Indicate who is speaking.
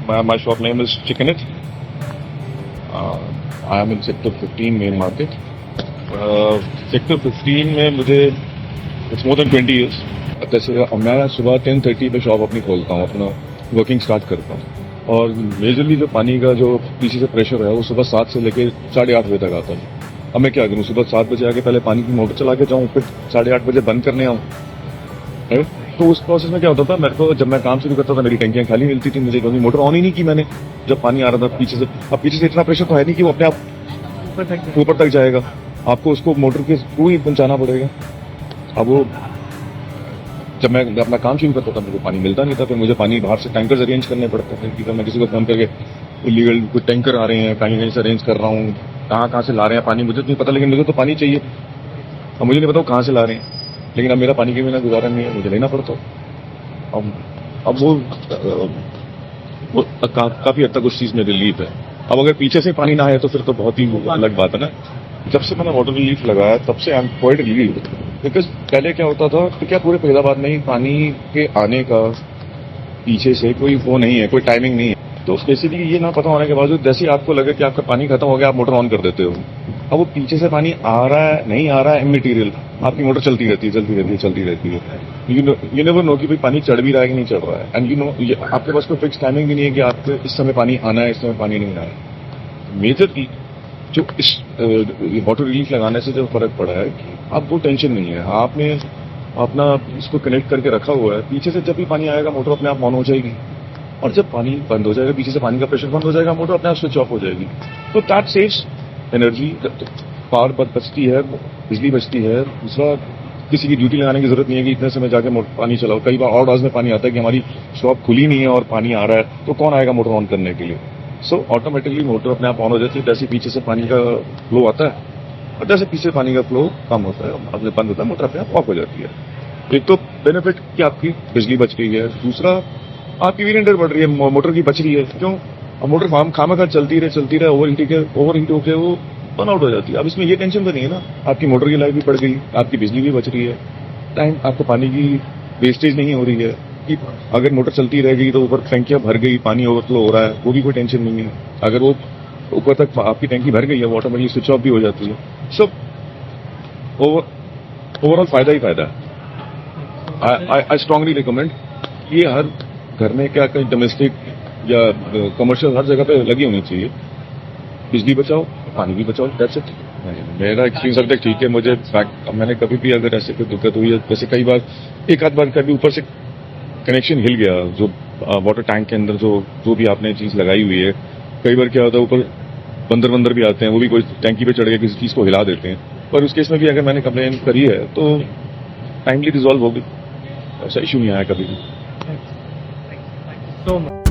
Speaker 1: My shop name is Chicken It. I am in Sector 15 main market. Sector 15 में मुझे it's more than 20 years. जैसे मैं सुबह 10:30 पे शॉप अपनी खोलता हूँ, अपना वर्किंग स्टार्ट करता हूँ और मेजरली जो पानी का जो पीछे से प्रेशर है वो सुबह 7 से लेकर 8:30 बजे तक आता है। अब मैं क्या करूँ, सुबह 7 बजे आके पहले पानी की मोटर चला के जाऊँ, फिर 8:30 बजे बंद करने आऊँ। तो उस प्रोसेस में क्या होता था, मेरे को जब मैं काम शुरू करता था मेरी टंकियां खाली मिलती थी मुझे, क्योंकि मोटर ऑन ही नहीं की मैंने जब पानी आ रहा था पीछे से। अब पीछे से इतना प्रेशर तो है नहीं कि वो अपने आप ऊपर तक जाएगा, आपको उसको मोटर के थ्रू ही पहुंचाना पड़ेगा। अब वो जब मैं अपना काम शुरू करता था मुझे पानी मिलता नहीं था, फिर मुझे पानी बाहर से टैंकर्स अरेंज करने पड़ते थे कि मैं किसी को काम करके इलीगल कुछ टैंकर आ रहे हैं, कहीं से अरेंज कर रहा हूँ, कहाँ से ला रहे हैं पानी मुझे नहीं पता, लेकिन मुझे तो पानी चाहिए। अब मुझे नहीं पता कहाँ से ला रहे हैं, लेकिन अब मेरा पानी के बिना गुजारा नहीं है, मुझे लेना पड़ता। अब वो काफी हद तक उस चीज में रिलीफ है। अब अगर पीछे से पानी ना आए तो फिर तो बहुत ही अलग बात है ना। जब से मैंने वाटर रिलीफ लगाया तब से I am quite relieve, because पहले क्या होता था कि क्या पूरे फरीदाबाद में ही पानी के आने का पीछे से कोई वो नहीं है, कोई टाइमिंग नहीं है। तो बेसिकली ये ना पता होने के बावजूद जैसे ही आपको लगे कि आपका पानी खत्म हो गया आप मोटर ऑन कर देते हो। अब वो पीछे से पानी आ रहा है नहीं आ रहा है इमटेरियल, आपकी मोटर चलती रहती है। यू नेवर नो कि भाई पानी चढ़ भी रहा है कि नहीं चढ़ रहा है। एंड यू नो आपके पास कोई फिक्स टाइमिंग भी नहीं है कि आपको इस समय पानी आना है, इस समय पानी नहीं आना है। मेजरली जो इस वाटर रिलीफ लगाने से जो फर्क पड़ा है कि अब वो टेंशन नहीं है, आपने अपना इसको कनेक्ट करके रखा हुआ है, पीछे से जब भी पानी आएगा मोटर अपने आप ऑन हो जाएगी, और जब पानी बंद हो जाएगा, पीछे से पानी का प्रेशर बंद हो जाएगा, मोटर अपने आप स्विच ऑफ हो जाएगी। तो दैट सेव्स एनर्जी, पावर बचती है, बिजली बचती है। दूसरा, किसी की ड्यूटी लगाने की जरूरत नहीं है कि इतने समय जाके मोटर पानी चलाओ। कई बार ऑड आवर्स में पानी आता है कि हमारी शॉप खुली नहीं है और पानी आ रहा है, तो कौन आएगा मोटर ऑन करने के लिए। सो ऑटोमेटिकली मोटर अपने आप ऑन हो जाती है, जैसे पीछे से पानी का फ्लो आता है और जैसे पीछे पानी का फ्लो कम होता है, अपने बंद होता है, मोटर अपने आप ऑफ हो जाती है। एक तो बेनिफिट कि आपकी बिजली बच गई है, दूसरा आपकी वीरेंडर बढ़ रही है, मोटर की बच रही है। क्यों? अब मोटर खामा चलती रहे ओवर हीट होकर वो बर्न आउट हो जाती है। अब इसमें ये टेंशन तो नहीं है ना, आपकी मोटर की लाइफ भी बढ़ गई, आपकी बिजली भी बच रही है, टाइम आपको पानी की वेस्टेज नहीं हो रही है कि अगर मोटर चलती रह गई तो ऊपर टैंकियां भर गई, पानी ओवरफ्लो हो रहा है, वो भी कोई टेंशन नहीं है। अगर वो ऊपर तक आपकी टैंकी भर गई है, वो ऑटोमेटिकली स्विच ऑफ भी हो जाती है। सब ओवरऑल फायदा ही फायदा है। आई स्ट्रांगली रिकमेंड ये हर घर में क्या कहीं डोमेस्टिक या कमर्शियल हर जगह पे लगी होनी चाहिए। बिजली बचाओ, पानी भी बचाओ, दैट्स इट। मेरा एक्सपीरियंस अब तक ठीक है। मुझे मैंने कभी भी अगर ऐसे कोई दिक्कत हुई है, जैसे कई बार एक आध बार कभी ऊपर से कनेक्शन हिल गया, जो वाटर टैंक के अंदर जो भी आपने चीज लगाई हुई है, कई बार क्या होता है ऊपर बंदर भी आते हैं, वो भी कोई टैंकी पे चढ़ के किसी चीज को हिला देते हैं। पर उस केस में भी अगर मैंने कंप्लेन करी है तो टाइमली रिजॉल्व हो गई, ऐसा इशू नहीं आया कभी भी।
Speaker 2: So much.